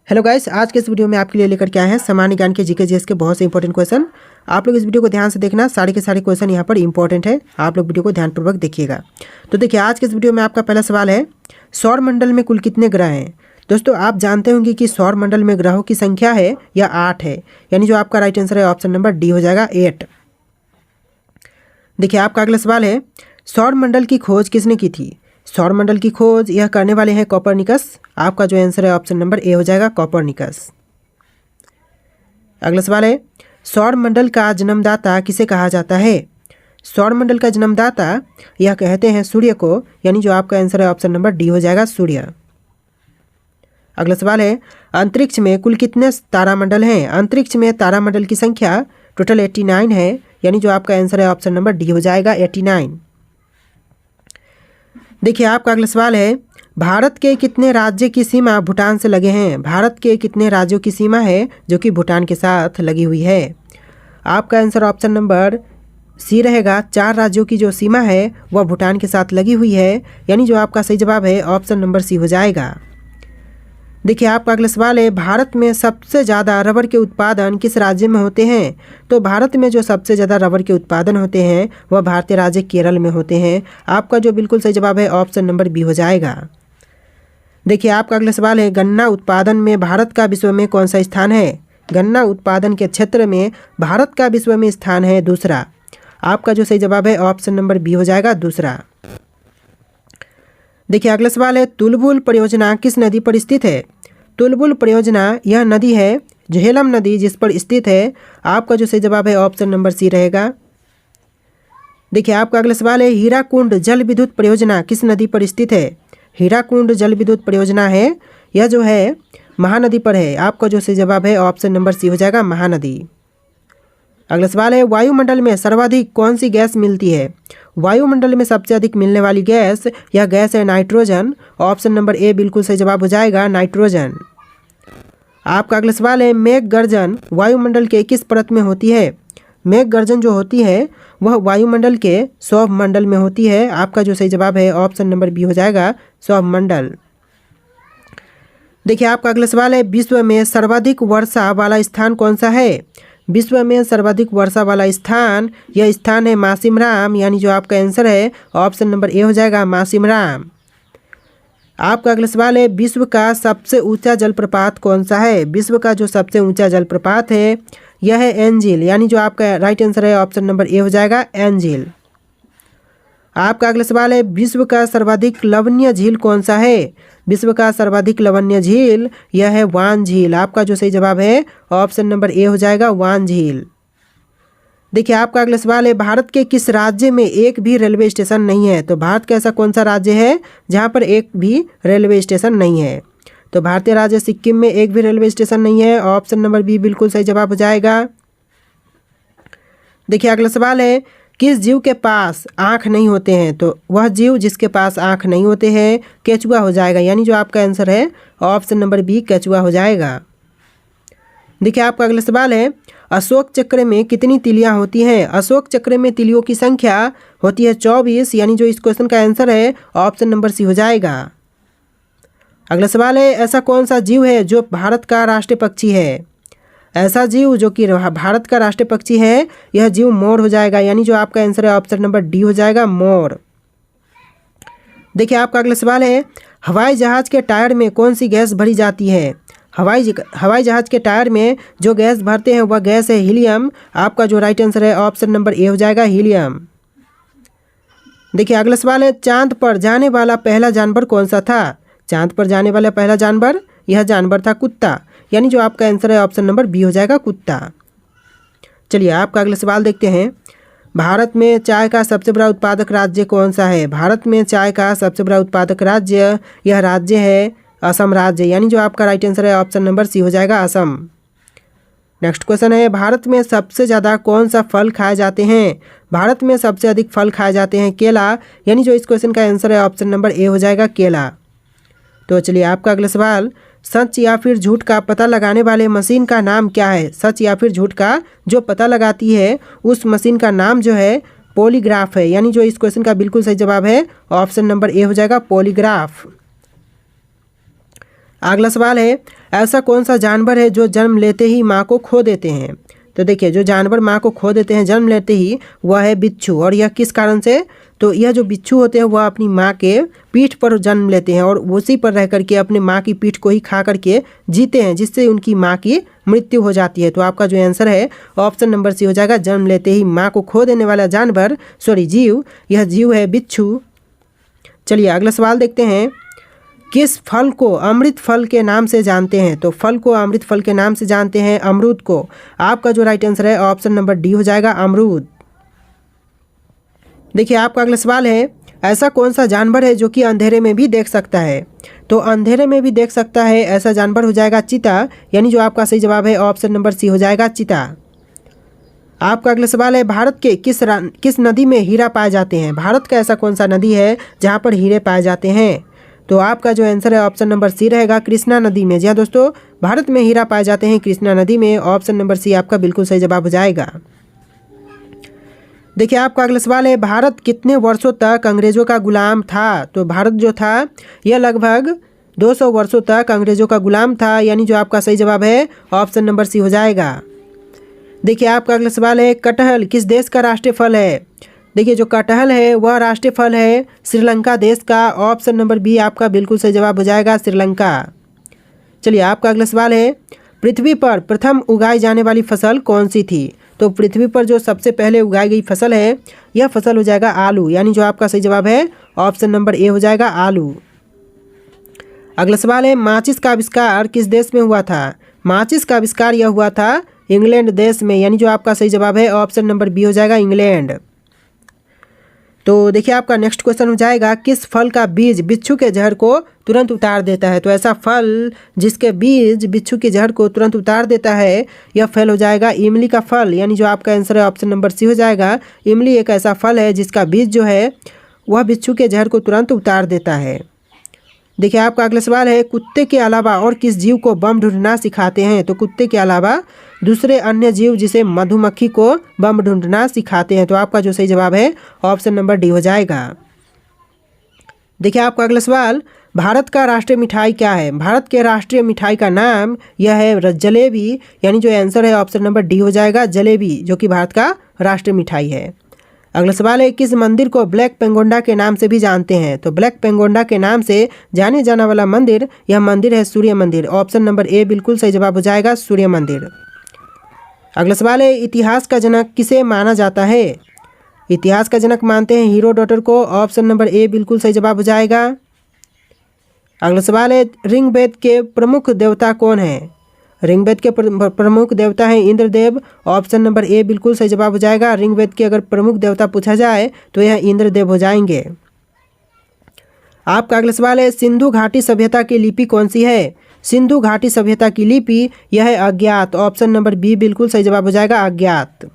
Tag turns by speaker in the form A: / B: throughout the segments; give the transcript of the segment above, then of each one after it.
A: Hello guys, आज के इस वीडियो में आपके लिए लेकर के आए हैं सामान्य ज्ञान के जीके जीएस के बहुत से इंपॉर्टेंट क्वेश्चन। आप लोग इस वीडियो को ध्यान से देखना, सारे के सारे क्वेश्चन यहाँ पर इंपॉर्टेंट है। आप लोग वीडियो को ध्यानपूर्वक देखिएगा। तो देखिए, आज के इस वीडियो में आपका पहला सवाल है, सौर मंडल में कुल कितने ग्रह हैं। दोस्तों, आप जानते होंगे कि सौर मंडल में ग्रहों की संख्या है या 8 है, यानी जो आपका राइट आंसर है ऑप्शन नंबर डी हो जाएगा 8। देखिए, आपका अगला सवाल है, सौर मंडल की खोज किसने की थी। सौर मंडल की खोज यह करने वाले हैं कोपरनिकस। आपका जो आंसर है ऑप्शन नंबर ए हो जाएगा कोपरनिकस। अगला सवाल है, सौर मंडल का जन्मदाता किसे कहा जाता है। सौर मंडल का जन्मदाता यह कहते हैं सूर्य को, यानी जो आपका आंसर है ऑप्शन नंबर डी हो जाएगा सूर्य। अगला सवाल है, अंतरिक्ष में कुल कितने तारामंडल हैं। अंतरिक्ष में तारामंडल की संख्या टोटल 89 है, यानी जो आपका आंसर है ऑप्शन नंबर डी हो जाएगा 89। देखिए, आपका अगला सवाल है, भारत के कितने राज्य की सीमा भूटान से लगे हैं। भारत के कितने राज्यों की सीमा है जो कि भूटान के साथ लगी हुई है। आपका आंसर ऑप्शन नंबर सी रहेगा। 4 राज्यों की जो सीमा है वह भूटान के साथ लगी हुई है, यानी जो आपका सही जवाब है ऑप्शन नंबर सी हो जाएगा। देखिए, आपका अगला सवाल है, भारत में सबसे ज़्यादा रबर के उत्पादन किस राज्य में होते हैं। तो भारत में जो सबसे ज़्यादा रबर के उत्पादन होते हैं वह भारतीय राज्य केरल में होते हैं। आपका जो बिल्कुल सही जवाब है ऑप्शन नंबर बी हो जाएगा। देखिए, आपका अगला सवाल है, गन्ना उत्पादन में भारत का विश्व में कौन सा स्थान है। गन्ना उत्पादन के क्षेत्र में भारत का विश्व में स्थान है दूसरा। आपका जो सही जवाब है ऑप्शन नंबर बी हो जाएगा दूसरा। देखिए, अगला सवाल है, तुलबुल परियोजना किस नदी पर स्थित है। तुलबुल परियोजना यह नदी है झेलम नदी जिस पर स्थित है। आपका जो सही जवाब है ऑप्शन नंबर सी रहेगा। देखिए, आपका अगला सवाल है, हीराकुंड जल विद्युत परियोजना किस नदी पर स्थित है। हीराकुंड जल विद्युत परियोजना है यह जो है महानदी पर है। आपका जो सही जवाब है ऑप्शन नंबर सी हो जाएगा महानदी। अगला सवाल है, वायुमंडल में सर्वाधिक कौन सी गैस मिलती है। वायुमंडल में सबसे अधिक मिलने वाली गैस यह गैस है नाइट्रोजन। ऑप्शन नंबर ए बिल्कुल सही जवाब हो जाएगा नाइट्रोजन। आपका अगला सवाल है, मेघ गर्जन वायुमंडल के किस परत में होती है। मेघ गर्जन जो होती है वह वायुमंडल के सौरमंडल में होती है। आपका जो सही जवाब है ऑप्शन नंबर बी हो जाएगा सौरमंडल। देखिए, आपका अगला सवाल है, विश्व में सर्वाधिक वर्षा वाला स्थान कौन सा है। विश्व में सर्वाधिक वर्षा वाला स्थान यह स्थान है मासिमराम, यानी जो आपका आंसर है ऑप्शन नंबर ए हो जाएगा मासिमराम। आपका अगला सवाल है, विश्व का सबसे ऊंचा जलप्रपात कौन सा है। विश्व का जो सबसे ऊंचा जलप्रपात है यह है एंजिल, यानी जो आपका राइट आंसर है ऑप्शन नंबर ए हो जाएगा एंजिल। आपका अगला सवाल है, विश्व का सर्वाधिक लवणीय झील कौन सा है। विश्व का सर्वाधिक लवणीय झील यह है वान झील। आपका जो सही जवाब है ऑप्शन नंबर ए हो जाएगा वान झील। देखिए, आपका अगला सवाल है, भारत के किस राज्य में एक भी रेलवे स्टेशन नहीं है। तो भारत का ऐसा कौन सा राज्य है जहाँ पर एक भी रेलवे स्टेशन नहीं है। तो भारतीय राज्य सिक्किम में एक भी रेलवे स्टेशन नहीं है। ऑप्शन नंबर बी बिल्कुल सही जवाब हो जाएगा। देखिए, अगला सवाल है, किस जीव के पास आँख नहीं होते हैं। तो वह जीव जिसके पास आँख नहीं होते हैं केचुआ हो जाएगा, यानी जो आपका आंसर है ऑप्शन नंबर बी केचुआ हो जाएगा। देखिए, आपका अगला सवाल है, अशोक चक्र में कितनी तिलियां होती हैं। अशोक चक्र में तिलियों की संख्या होती है 24, यानी जो इस क्वेश्चन का आंसर है ऑप्शन नंबर सी हो जाएगा। अगला सवाल है, ऐसा कौन सा जीव है जो भारत का राष्ट्रीय पक्षी है। ऐसा जीव जो कि भारत का राष्ट्रीय पक्षी है यह जीव मोर हो जाएगा, यानी जो आपका आंसर है ऑप्शन नंबर डी हो जाएगा मोर। देखिए, आपका अगला सवाल है, हवाई जहाज के टायर में कौन सी गैस भरी जाती है। हवाई जहाज के टायर में जो गैस भरते हैं वह गैस है हीलियम। आपका जो राइट आंसर है ऑप्शन नंबर ए हो जाएगा हीलियम। देखिए, अगला सवाल है, चांद पर जाने वाला पहला जानवर कौन सा था। चांद पर जाने वाला पहला जानवर यह जानवर था कुत्ता, यानी जो आपका आंसर है ऑप्शन नंबर बी हो जाएगा कुत्ता। चलिए, आपका अगला सवाल देखते हैं, भारत में चाय का सबसे बड़ा उत्पादक राज्य कौन सा है। भारत में चाय का सबसे बड़ा उत्पादक राज्य यह राज्य है असम राज्य, यानी जो आपका राइट आंसर है ऑप्शन नंबर सी हो जाएगा असम। नेक्स्ट क्वेश्चन है, भारत में सबसे ज़्यादा कौन सा फल खाए जाते हैं। भारत में सबसे अधिक फल खाए जाते हैं केला, यानी जो इस क्वेश्चन का आंसर है ऑप्शन नंबर ए हो जाएगा केला। तो चलिए, आपका अगला सवाल, सच या फिर झूठ का पता लगाने वाले मशीन का नाम क्या है। सच या फिर झूठ का जो पता लगाती है उस मशीन का नाम जो है पॉलीग्राफ है, यानी जो इस क्वेश्चन का बिल्कुल सही जवाब है ऑप्शन नंबर ए हो जाएगा पॉलीग्राफ। अगला सवाल है, ऐसा कौन सा जानवर है जो जन्म लेते ही माँ को खो देते हैं? तो देखिए, जो जानवर माँ को खो देते हैं जन्म लेते ही, वह है बिच्छू। और यह किस कारण से? तो यह जो बिच्छू होते हैं वह अपनी माँ के पीठ पर जन्म लेते हैं और उसी पर रह करके अपने माँ की पीठ को ही खा करके जीते हैं, जिससे उनकी माँ की मृत्यु हो जाती है। तो आपका जो आंसर है ऑप्शन नंबर सी हो जाएगा, जन्म लेते ही माँ को खो देने वाला जानवर, जीव, यह जीव है बिच्छू। चलिए अगला सवाल देखते हैं, किस फल को अमृत फल के नाम से जानते हैं? तो फल को अमृत फल के नाम से जानते हैं अमरूद को। आपका जो राइट आंसर है ऑप्शन नंबर डी हो जाएगा, अमरूद। देखिए आपका अगला सवाल है, ऐसा कौन सा जानवर है जो कि अंधेरे में भी देख सकता है? तो अंधेरे में भी देख सकता है ऐसा जानवर हो जाएगा चीता, यानी जो आपका सही जवाब है ऑप्शन नंबर सी हो जाएगा, चीता। आपका अगला सवाल है, भारत के किस नदी में हीरा पाए जाते हैं? भारत का ऐसा कौन सा नदी है जहाँ पर हीरे पाए जाते हैं? तो आपका जो आंसर है ऑप्शन नंबर सी रहेगा, कृष्णा नदी में। जी हाँ दोस्तों, भारत में हीरा पाए जाते हैं कृष्णा नदी में। ऑप्शन नंबर सी आपका बिल्कुल सही जवाब हो जाएगा। देखिए आपका अगला सवाल है, भारत कितने वर्षों तक अंग्रेज़ों का गुलाम था? तो भारत जो था यह लगभग 200 वर्षों तक अंग्रेज़ों का गुलाम था, यानी जो आपका सही जवाब है ऑप्शन नंबर सी हो जाएगा। देखिए आपका अगला सवाल है, कटहल किस देश का राष्ट्रीय फल है? देखिए जो कटहल है वह राष्ट्रीय फल है श्रीलंका देश का। ऑप्शन नंबर बी आपका बिल्कुल सही जवाब हो जाएगा, श्रीलंका। चलिए आपका अगला सवाल है, पृथ्वी पर प्रथम उगाई जाने वाली फसल कौन सी थी? तो पृथ्वी पर जो सबसे पहले उगाई गई फसल है यह फसल हो जाएगा आलू, यानी जो आपका सही जवाब है ऑप्शन नंबर ए हो जाएगा, आलू। अगला सवाल है, माचिस का आविष्कार किस देश में हुआ था? माचिस का आविष्कार यह हुआ था इंग्लैंड देश में, यानी जो आपका सही जवाब है ऑप्शन नंबर बी हो जाएगा, इंग्लैंड। तो देखिए आपका नेक्स्ट क्वेश्चन हो जाएगा, किस फल का बीज बिच्छू के जहर को तुरंत उतार देता है? तो ऐसा फल जिसके बीज बिच्छू के जहर को तुरंत उतार देता है, यह फल हो जाएगा इमली का फल, यानी जो आपका आंसर है ऑप्शन नंबर सी हो जाएगा। इमली एक ऐसा फल है जिसका बीज जो है वह बिच्छू के जहर को तुरंत उतार देता है। देखिए आपका अगला सवाल है, कुत्ते के अलावा और किस जीव को बम ढूंढना सिखाते हैं? तो कुत्ते के अलावा दूसरे अन्य जीव जिसे मधुमक्खी को बम ढूंढना सिखाते हैं। तो आपका जो सही जवाब है ऑप्शन नंबर डी हो जाएगा। देखिए आपका अगला सवाल, भारत का राष्ट्रीय मिठाई क्या है? भारत के राष्ट्रीय मिठाई का नाम यह है जलेबी, यानी जो आंसर है ऑप्शन नंबर डी हो जाएगा, जलेबी, जो कि भारत का राष्ट्रीय मिठाई है। अगला सवाल है, किस मंदिर को ब्लैक पेंगोंडा के नाम से भी जानते हैं? तो ब्लैक पेंगोंडा के नाम से जाने जाने वाला मंदिर, यह मंदिर है सूर्य मंदिर। ऑप्शन नंबर ए बिल्कुल सही जवाब हो जाएगा, सूर्य मंदिर। अगला सवाल है, इतिहास का जनक किसे माना जाता है? इतिहास का जनक मानते हैं हेरोडोटस को। ऑप्शन नंबर ए बिल्कुल सही जवाब हो जाएगा। अगला सवाल है, ऋग्वेद के प्रमुख देवता कौन है? ऋग्वेद के प्रमुख देवता हैं इंद्रदेव। ऑप्शन नंबर ए बिल्कुल सही जवाब हो जाएगा। ऋग्वेद के अगर प्रमुख देवता पूछा जाए तो यह इंद्रदेव हो जाएंगे। आपका अगला सवाल है, सिंधु घाटी सभ्यता की लिपि कौन सी है? सिंधु घाटी सभ्यता की लिपि यह है अज्ञात। ऑप्शन नंबर बी बिल्कुल सही जवाब हो जाएगा, अज्ञात।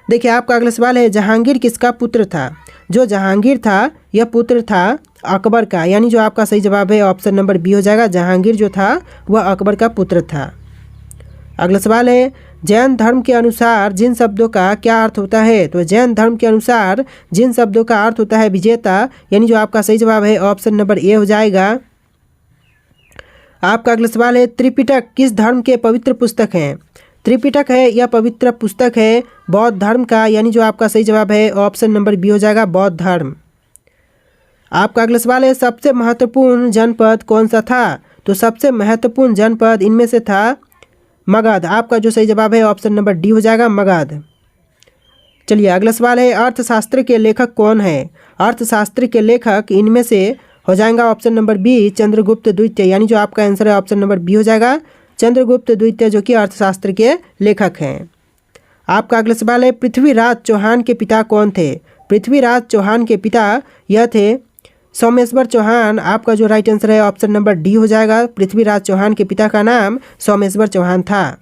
A: देखिए आपका अगला सवाल है, जहांगीर किसका पुत्र था? जो जहांगीर था यह पुत्र था अकबर का, यानी जो आपका सही जवाब है ऑप्शन नंबर बी हो जाएगा, जहांगीर जो था वह अकबर का पुत्र था। अगला सवाल है, जैन धर्म के अनुसार जिन शब्दों का क्या अर्थ होता है? तो जैन धर्म के अनुसार जिन शब्दों का अर्थ होता है विजेता, यानी जो आपका सही जवाब है ऑप्शन नंबर ए हो जाएगा। आपका अगला सवाल है, त्रिपिटक किस धर्म के पवित्र पुस्तक हैं? त्रिपिटक है यह पवित्र पुस्तक है बौद्ध धर्म का, यानी जो आपका सही जवाब है ऑप्शन नंबर बी हो जाएगा, बौद्ध धर्म। आपका अगला सवाल है, सबसे महत्वपूर्ण जनपद कौन सा था? तो सबसे महत्वपूर्ण जनपद इनमें से था मगध। आपका जो सही जवाब है ऑप्शन नंबर डी हो जाएगा, मगध। चलिए अगला सवाल है, अर्थशास्त्र के लेखक कौन है? अर्थशास्त्र के लेखक इनमें से हो जाएगा ऑप्शन नंबर बी, चंद्रगुप्त द्वितीय, यानी जो आपका आंसर है ऑप्शन नंबर बी हो जाएगा, चंद्रगुप्त द्वितीय, जो कि अर्थशास्त्र के लेखक हैं। आपका अगला सवाल है, पृथ्वीराज चौहान के पिता कौन थे? पृथ्वीराज चौहान के पिता यह थे सोमेश्वर चौहान। आपका जो राइट आंसर है ऑप्शन नंबर डी हो जाएगा, पृथ्वीराज चौहान के पिता का नाम सोमेश्वर चौहान था।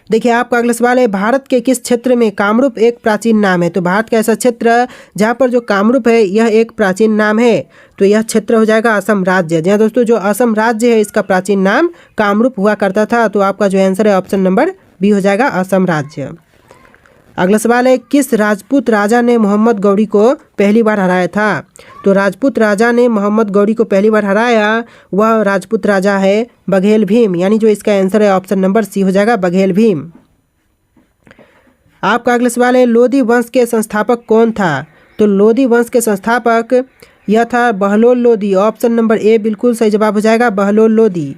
A: देखिए आपका अगला सवाल है, भारत के किस क्षेत्र में कामरूप एक प्राचीन नाम है? तो भारत का ऐसा क्षेत्र जहाँ पर जो कामरूप है यह एक प्राचीन नाम है, तो यह क्षेत्र हो जाएगा असम राज्य। जी हाँ दोस्तों, जो असम राज्य है इसका प्राचीन नाम कामरूप हुआ करता था। तो आपका जो आंसर है ऑप्शन नंबर बी हो जाएगा, असम राज्य। अगला सवाल है किस राजपूत राजा ने मोहम्मद गौरी को पहली बार हराया था? तो राजपूत राजा ने मोहम्मद गौरी को पहली बार हराया, वह राजपूत राजा है बघेल भीम, यानी जो इसका आंसर है ऑप्शन नंबर सी हो जाएगा, बघेल भीम। आपका अगला सवाल है लोदी वंश के संस्थापक कौन था? तो लोदी वंश के संस्थापक यह था Bahlol Lodi, option number A बिल्कुल सही जवाब हो जाएगा, बहलोल लोदी।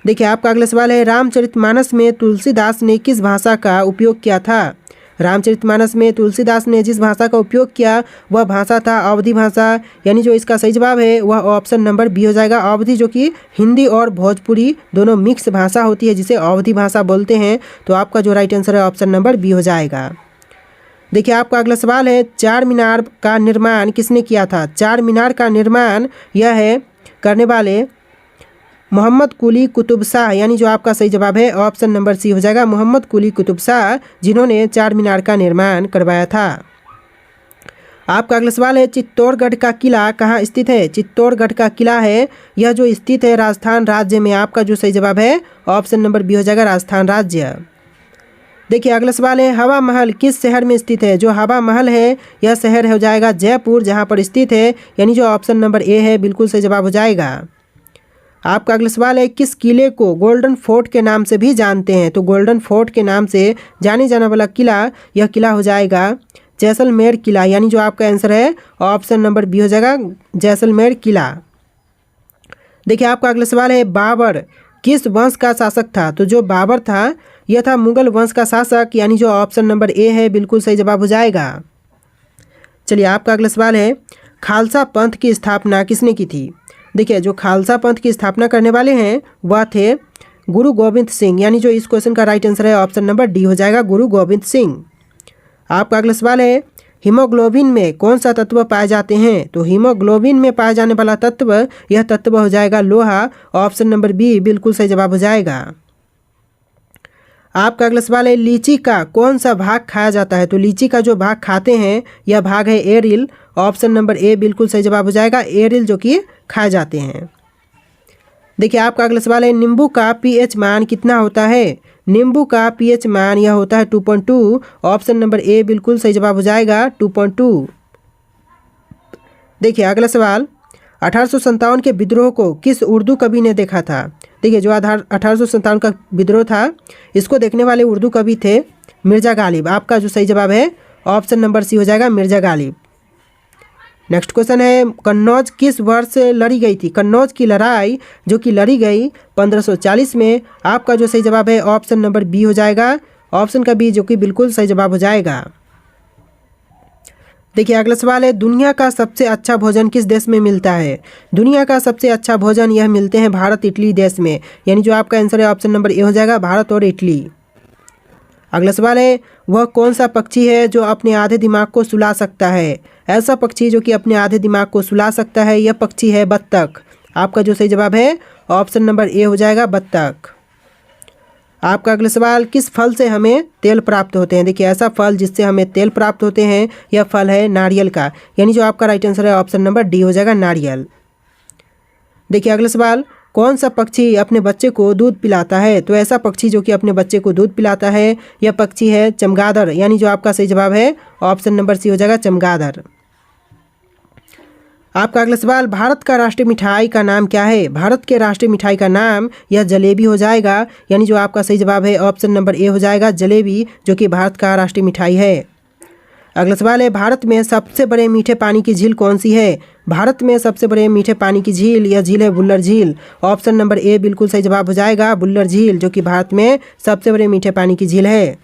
A: देखिए आपका अगला सवाल है रामचरितमानस में तुलसीदास ने किस भाषा का उपयोग किया था? रामचरितमानस में तुलसीदास ने जिस भाषा का उपयोग किया वह भाषा था अवधी भाषा, यानी जो इसका सही जवाब है वह ऑप्शन नंबर बी हो जाएगा, अवधी, जो कि हिंदी और भोजपुरी दोनों मिक्स भाषा होती है जिसे अवधी भाषा बोलते हैं। तो आपका जो राइट आंसर है ऑप्शन नंबर बी हो जाएगा। देखिए आपका अगला सवाल है चार मीनार का निर्माण किसने किया था? चार मीनार का निर्माण यह है करने वाले मोहम्मद कुली कुतुब शाह, यानी जो आपका सही जवाब है ऑप्शन नंबर सी हो जाएगा, मोहम्मद कुली कुतुब शाह, जिन्होंने चार मीनार का निर्माण करवाया था। आपका अगला सवाल है चित्तौड़गढ़ का किला कहाँ स्थित है? चित्तौड़गढ़ का किला है यह जो स्थित है राजस्थान राज्य में, आपका जो सही जवाब है ऑप्शन नंबर बी हो जाएगा, राजस्थान राज्य। देखिए अगला सवाल है हवा महल किस शहर में स्थित है? जो हवा महल है यह शहर हो जाएगा जयपुर, जहाँ पर स्थित है, यानी जो ऑप्शन नंबर ए है बिल्कुल सही जवाब हो जाएगा। आपका अगला सवाल है किस किले को गोल्डन फोर्ट के नाम से भी जानते हैं? तो गोल्डन फोर्ट के नाम से जाने जाने वाला किला यह किला हो जाएगा जैसलमेर किला, यानी जो आपका आंसर है ऑप्शन नंबर बी हो जाएगा, जैसलमेर किला। देखिए आपका अगला सवाल है बाबर किस वंश का शासक था? तो जो बाबर था यह था मुगल वंश का शासक, यानी जो ऑप्शन नंबर ए है बिल्कुल सही जवाब हो जाएगा। चलिए आपका अगला सवाल है खालसा पंथ की स्थापना किसने की थी? देखिए जो खालसा पंथ की स्थापना करने वाले हैं वह थे गुरु गोविंद सिंह, यानी जो इस क्वेश्चन का राइट आंसर है ऑप्शन नंबर डी हो जाएगा, गुरु गोविंद सिंह। आपका अगला सवाल है हीमोग्लोबिन में कौन सा तत्व पाए जाते हैं? तो हीमोग्लोबिन में पाया जाने वाला तत्व यह तत्व हो जाएगा लोहा, ऑप्शन नंबर बी बिल्कुल सही जवाब हो जाएगा। आपका अगला सवाल है लीची का कौन सा भाग खाया जाता है? तो लीची का जो भाग खाते हैं यह भाग है एरिल, ऑप्शन नंबर ए बिल्कुल सही जवाब हो जाएगा, एरिल, जो कि खाए जाते हैं। देखिए आपका अगला सवाल है नींबू का पीएच मान कितना होता है? नींबू का पीएच मान यह होता है 2.2, ऑप्शन नंबर ए बिल्कुल सही जवाब हो जाएगा, 2.2। देखिए अगला सवाल 1857 के विद्रोह को किस उर्दू कवि ने देखा था? देखिए जो 1857 का विद्रोह था इसको देखने वाले उर्दू कवि थे मिर्ज़ा गालिब, आपका जो सही जवाब है ऑप्शन नंबर सी हो जाएगा, मिर्ज़ा गालिब। नेक्स्ट क्वेश्चन है कन्नौज किस वर्ष लड़ी गई थी? कन्नौज की लड़ाई जो कि लड़ी गई 1540 में, आपका जो सही जवाब है ऑप्शन नंबर बी हो जाएगा, ऑप्शन का बी, जो कि बिल्कुल सही जवाब हो जाएगा। देखिए अगला सवाल है दुनिया का सबसे अच्छा भोजन किस देश में मिलता है? दुनिया का सबसे अच्छा भोजन यह मिलते हैं भारत इटली देश में, यानी जो आपका आंसर है ऑप्शन नंबर ए हो जाएगा, भारत और इटली। अगला सवाल है वह कौन सा पक्षी है जो अपने आधे दिमाग को सुला सकता है? ऐसा पक्षी जो कि अपने आधे दिमाग को सुला सकता है यह पक्षी है बत्तख, आपका जो सही जवाब है ऑप्शन नंबर ए हो जाएगा, बत्तख। आपका अगला सवाल किस फल से हमें तेल प्राप्त होते हैं? देखिए ऐसा फल जिससे हमें तेल प्राप्त होते हैं यह फल है नारियल का, यानी जो आपका राइट आंसर है ऑप्शन नंबर डी हो जाएगा, नारियल। देखिए अगला सवाल कौन सा पक्षी अपने बच्चे को दूध पिलाता है? तो ऐसा पक्षी जो कि अपने बच्चे को दूध पिलाता है यह पक्षी है चमगादड़, यानी जो आपका सही जवाब है ऑप्शन नंबर सी हो जाएगा, चमगादड़। आपका अगला सवाल भारत का राष्ट्रीय मिठाई का नाम क्या है? भारत के राष्ट्रीय मिठाई का नाम यह जलेबी हो जाएगा, यानी जो आपका सही जवाब है ऑप्शन नंबर ए हो जाएगा, जलेबी, जो कि भारत का राष्ट्रीय मिठाई है। अगला सवाल है भारत में सबसे बड़े मीठे पानी की झील कौन सी है? भारत में सबसे बड़े मीठे पानी की झील यह झील है बुल्लर झील, ऑप्शन नंबर ए बिल्कुल सही जवाब हो जाएगा, बुल्लर झील, जो कि भारत में सबसे बड़े मीठे पानी की झील है।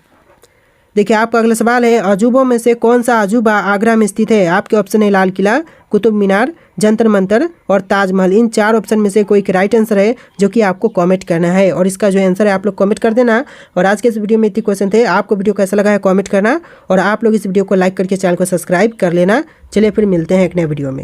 A: देखिए आपका अगला सवाल है अजूबों में से कौन सा अजूबा आगरा में स्थित है? आपके ऑप्शन है लाल किला, कुतुब मीनार, जंतर मंतर और ताजमहल। इन चार ऑप्शन में से कोई एक राइट आंसर है जो कि आपको कमेंट करना है, और इसका जो आंसर है आप लोग कमेंट कर देना। और आज के इस वीडियो में इतने क्वेश्चन थे, आपको वीडियो कैसा लगा है कमेंट करना, और आप लोग इस वीडियो को लाइक करके चैनल को सब्सक्राइब कर लेना। चलिए फिर मिलते हैं एक नए वीडियो में।